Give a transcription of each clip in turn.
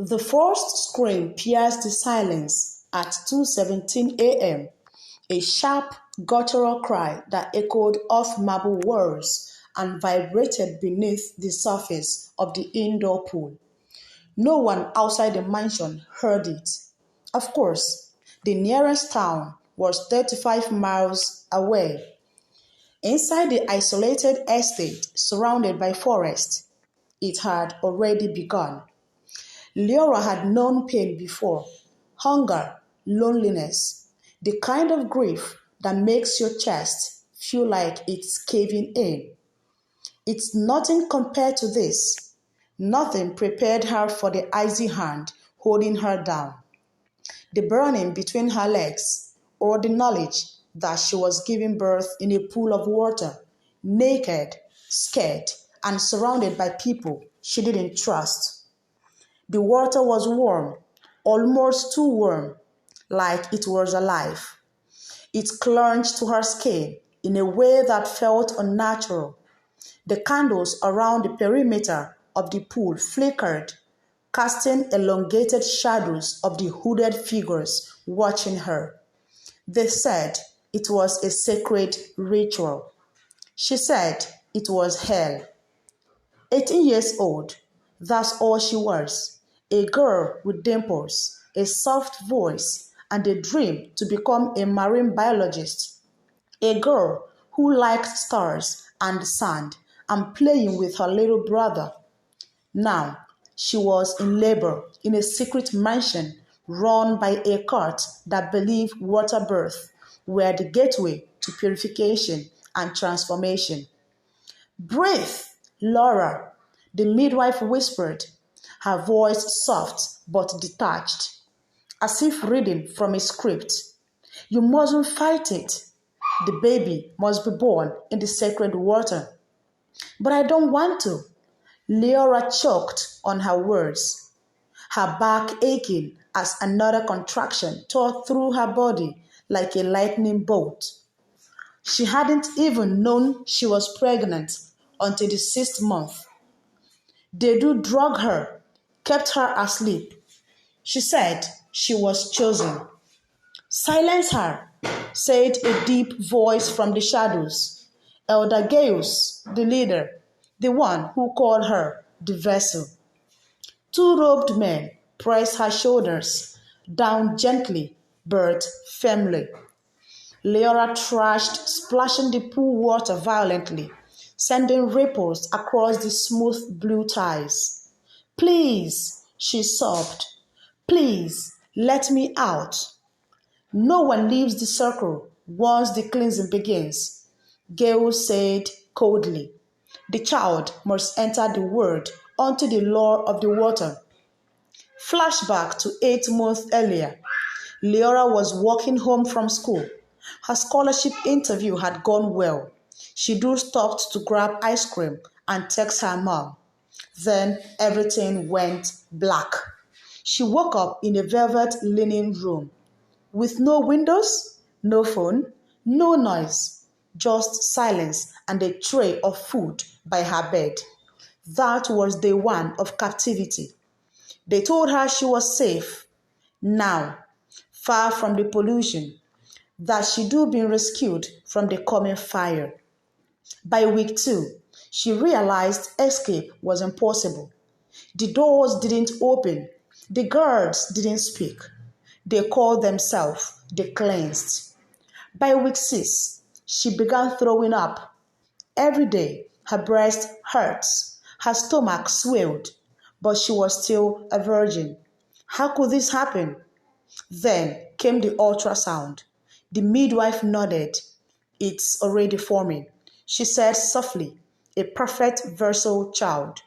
The first scream pierced the silence at 2:17 a.m., a sharp, guttural cry that echoed off marble walls and vibrated beneath the surface of the indoor pool. No one outside the mansion heard it. Of course, the nearest town was 35 miles away. Inside the isolated estate surrounded by forest, it had already begun. Liora had known pain before: hunger, loneliness, the kind of grief that makes your chest feel like it's caving in. It's nothing compared to this. Nothing prepared her for the icy hand holding her down, the burning between her legs, or the knowledge that she was giving birth in a pool of water, naked, scared, and surrounded by people she didn't trust. The water was warm, almost too warm, like it was alive. It clung to her skin in a way that felt unnatural. The candles around the perimeter of the pool flickered, casting elongated shadows of the hooded figures watching her. They said it was a sacred ritual. She said it was hell. 18 years old, that's all she was. A girl with dimples, a soft voice, and a dream to become a marine biologist. A girl who liked stars and sand and playing with her little brother. Now, she was in labor in a secret mansion run by a cult that believed water birth were the gateway to purification and transformation. "Breathe, Laura," the midwife whispered, her voice soft but detached, as if reading from a script. "You mustn't fight it. The baby must be born in the sacred water." "But I don't want to." Liora choked on her words, her back aching as another contraction tore through her body like a lightning bolt. She hadn't even known she was pregnant until the 6th month. They do drug her, kept her asleep. She said she was chosen. "Silence her," said a deep voice from the shadows. Elder Gaius, the leader, the one who called her the vessel. Two robed men pressed her shoulders down gently but firmly. Liora thrashed, splashing the pool water violently, sending ripples across the smooth blue ties. "Please," she sobbed. "Please, let me out." "No one leaves the circle once the cleansing begins," Gale said coldly. "The child must enter the world unto the law of the water." Flashback to 8 months earlier. Liora was walking home from school. Her scholarship interview had gone well. She'd stopped to grab ice cream and text her mom. Then everything went black. She woke up in a velvet linen room with no windows, no phone, no noise, just silence and a tray of food by her bed. That was day one of captivity. They told her she was safe now, far from the pollution, that she'd been rescued from the coming fire. By week 2, she realized escape was impossible. The doors didn't open, the guards didn't speak. They called themselves the cleansed. By week 6, she began throwing up. Every day, her breast hurt, her stomach swelled, but she was still a virgin. How could this happen? Then came the ultrasound. The midwife nodded. "It's already forming," she said softly. "A perfect vessel child."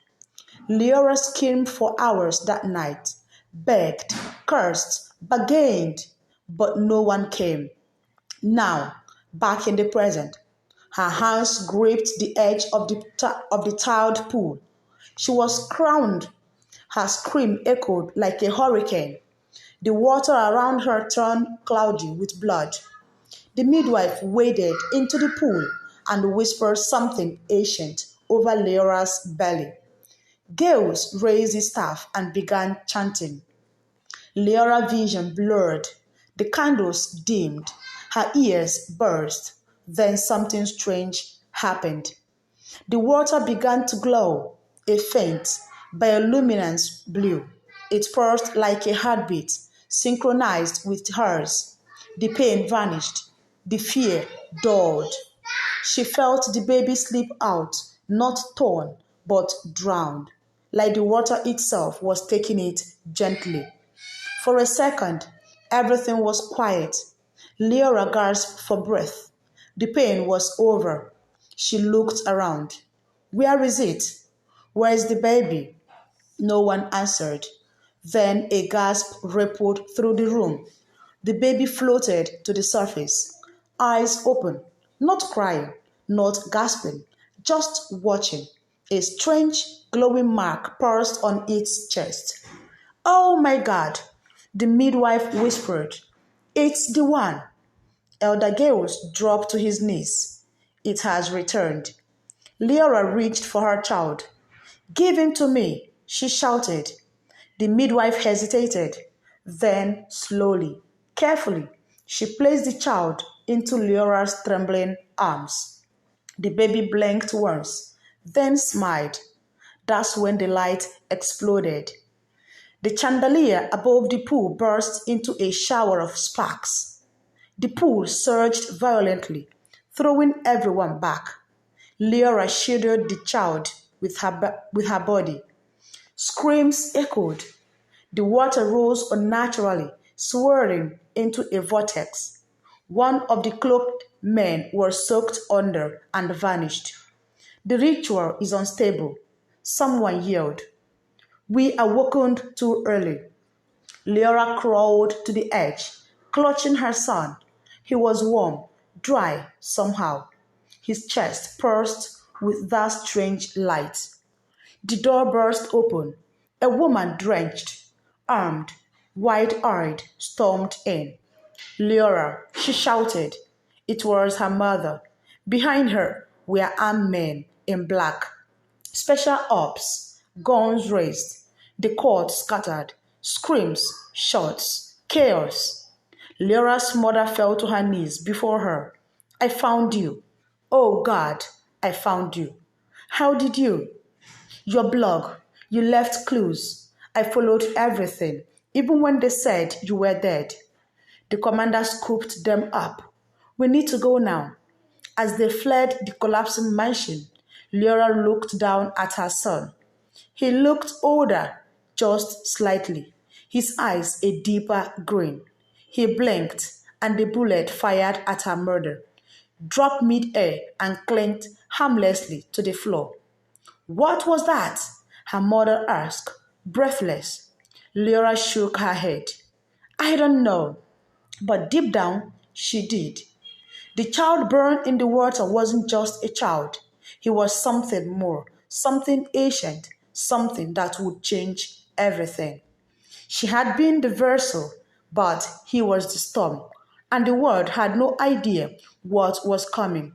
Liora screamed for hours that night, begged, cursed, bargained, but no one came. Now, back in the present, her hands gripped the edge of the tiled pool. She was crowned. Her scream echoed like a hurricane. The water around her turned cloudy with blood. The midwife waded into the pool and whispered something ancient over Leora's belly. Gales raised his staff and began chanting. Leora's vision blurred. The candles dimmed. Her ears burst. Then something strange happened. The water began to glow, a faint, bioluminescent blue. It pulsed like a heartbeat, synchronized with hers. The pain vanished. The fear dulled. She felt the baby slip out, not torn, but drowned, like the water itself was taking it gently. For a second, everything was quiet. Liora gasped for breath. The pain was over. She looked around. Where is it? Where is the baby? No one answered. Then a gasp rippled through the room. The baby floated to the surface, eyes open, not crying, not gasping, just watching. A strange, glowing mark paused on its chest. Oh my God, the midwife whispered. It's the one. Elder Gales dropped to his knees. It has returned. Liora reached for her child. Give him to me, she shouted. The midwife hesitated. Then, slowly, carefully, she placed the child into Leora's trembling arms. The baby blinked once, then smiled. That's when the light exploded. The chandelier above the pool burst into a shower of sparks. The pool surged violently, throwing everyone back. Liora shielded the child with her body. Screams echoed. The water rose unnaturally, swirling into a vortex. One of the cloaked men was soaked under and vanished. The ritual is unstable. Someone yelled. We awakened too early. Liora crawled to the edge, clutching her son. He was warm, dry somehow. His chest pulsed with that strange light. The door burst open. A woman drenched, armed, wide-eyed, stormed in. Liora, she shouted. It was her mother. Behind her were armed men in black. Special ops, guns raised. The court scattered. Screams, shots, chaos. Liora's mother fell to her knees before her. I found you. Oh God, I found you. How did you? Your blog. You left clues. I followed everything, even when they said you were dead. The commander scooped them up. We need to go now. As they fled the collapsing mansion, Liora looked down at her son. He looked older, just slightly, his eyes a deeper green. He blinked, and the bullet fired at her murder dropped mid-air and clinked harmlessly to the floor. What was that? Her mother asked, breathless. Liora shook her head. I don't know, but deep down, she did. The child burned in the water wasn't just a child. He was something more, something ancient, something that would change everything. She had been the vessel, but he was the storm, and the world had no idea what was coming.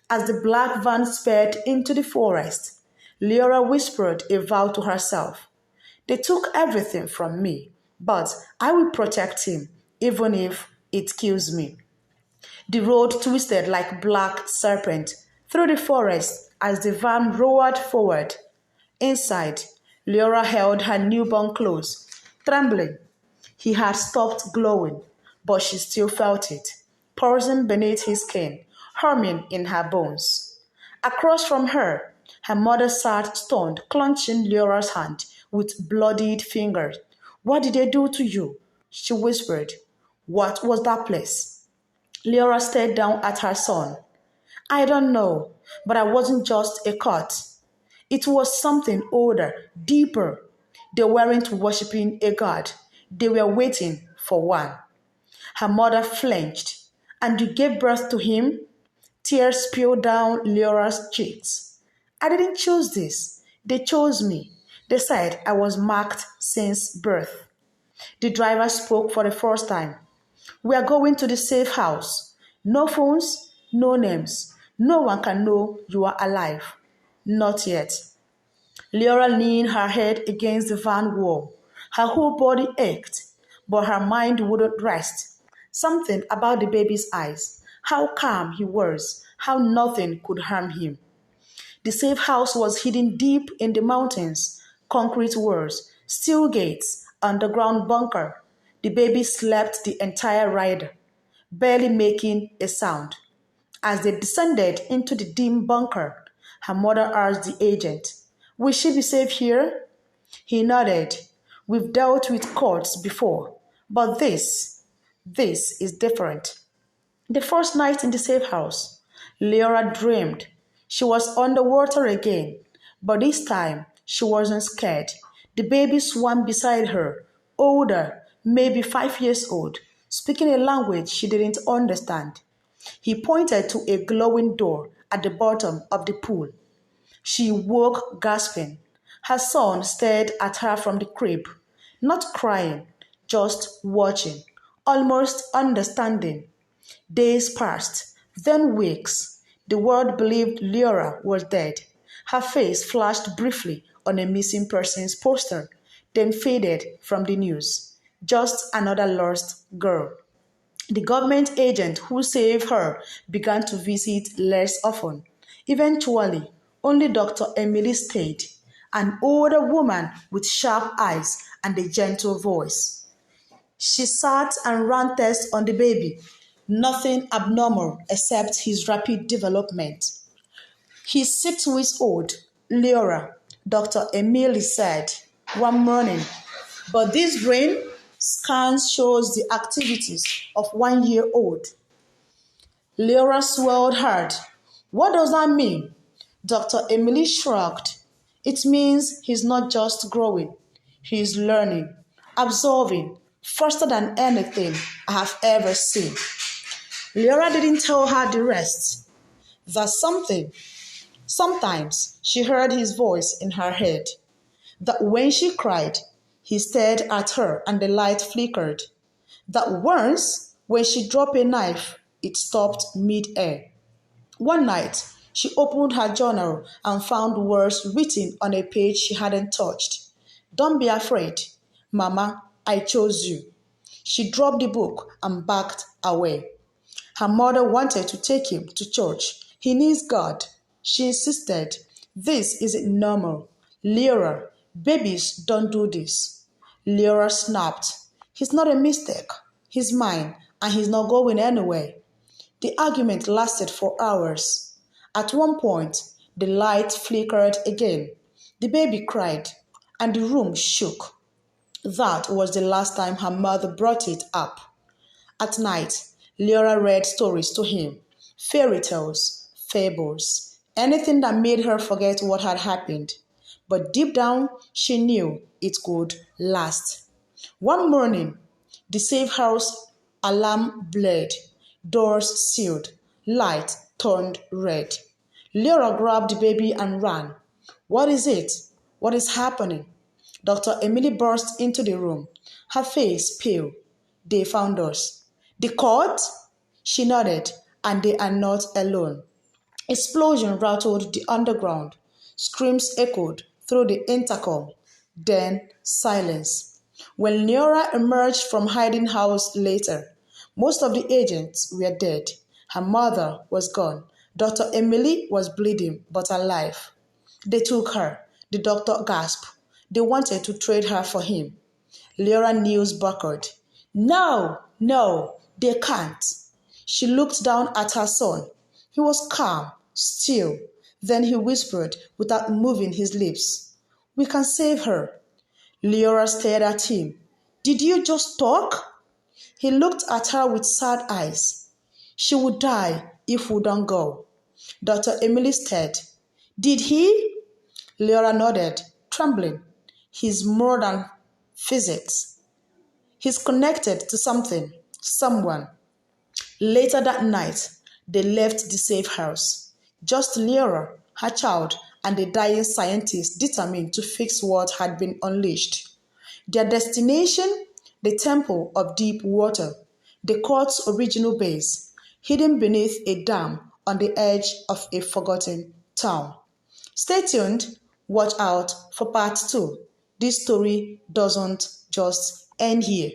As the black van sped into the forest, Liora whispered a vow to herself. They took everything from me, but I will protect him, even if it kills me. The road twisted like a black serpent through the forest as the van roared forward. Inside, Liora held her newborn close, trembling. He had stopped glowing, but she still felt it, pulsing beneath his skin, humming in her bones. Across from her, her mother sat stunned, clutching Leora's hand with bloodied fingers. What did they do to you? She whispered. What was that place? Liora stared down at her son. I don't know, but I wasn't just a cut. It was something older, deeper. They weren't worshipping a god. They were waiting for one. Her mother flinched. And you gave birth to him? Tears spilled down Leora's cheeks. I didn't choose this. They chose me. They said I was marked since birth. The driver spoke for the first time. We are going to the safe house. No phones, no names. No one can know you are alive. Not yet. Liora leaned her head against the van wall. Her whole body ached, but her mind wouldn't rest. Something about the baby's eyes, how calm he was, how nothing could harm him. The safe house was hidden deep in the mountains, concrete walls, steel gates, underground bunker. The baby slept the entire ride, barely making a sound. As they descended into the dim bunker, her mother asked the agent, "Will she be safe here?" He nodded. "We've dealt with courts before, but this is different." The first night in the safe house, Liora dreamed she was underwater again, but this time she wasn't scared. The baby swam beside her, older, maybe 5 years old, speaking a language she didn't understand. He pointed to a glowing door at the bottom of the pool. She woke gasping. Her son stared at her from the crib, not crying, just watching, almost understanding. Days passed, then weeks. The world believed Liora was dead. Her face flashed briefly on a missing persons poster, then faded from the news. Just another lost girl. The government agent who saved her began to visit less often. Eventually, only Dr. Emily stayed, an older woman with sharp eyes and a gentle voice. She sat and ran tests on the baby. Nothing abnormal except his rapid development. He's 6 weeks old, Liora, Dr. Emily said one morning. But this brain scan shows the activities of 1 year old. Liora swelled hard. What does that mean? Dr. Emily shrugged. It means he's not just growing, he's learning, absorbing, faster than anything I have ever seen. Liora didn't tell her the rest. That's something. Sometimes she heard his voice in her head. That when she cried, he stared at her and the light flickered. That once, when she dropped a knife, it stopped mid-air. One night, she opened her journal and found words written on a page she hadn't touched. "Don't be afraid. Mama, I chose you." She dropped the book and backed away. Her mother wanted to take him to church. He needs God. She insisted. This isn't normal. Liora, babies don't do this. Liora snapped. He's not a mistake. He's mine, and he's not going anywhere. The argument lasted for hours. At one point, the light flickered again. The baby cried, and the room shook. That was the last time her mother brought it up. At night, Liora read stories to him, fairy tales, fables, anything that made her forget what had happened. But deep down, she knew it could last. One morning, the safe house alarm blared, doors sealed, light turned red. Liora grabbed the baby and ran. "What is it? What is happening?" Dr. Emily burst into the room, her face pale. "They found us." "The court?" She nodded, "and they are not alone." Explosion rattled the underground. Screams echoed through the intercom. Then silence. When Liora emerged from hiding house later, most of the agents were dead. Her mother was gone. Dr. Emily was bleeding but alive. They took her. The doctor gasped. They wanted to trade her for him. Liora knees buckled. No, no, they can't. She looked down at her son. He was calm, still. Then he whispered without moving his lips, "We can save her." Liora stared at him. "Did you just talk?" He looked at her with sad eyes. "She would die if we don't go." Dr. Emily stared. "Did he?" Liora nodded, trembling. "He's more than physics. He's connected to something, someone." Later that night, they left the safe house. Just Liora, her child, and the dying scientist determined to fix what had been unleashed. Their destination? The Temple of Deep Water, the court's original base, hidden beneath a dam on the edge of a forgotten town. Stay tuned. Watch out for part 2. This story doesn't just end here.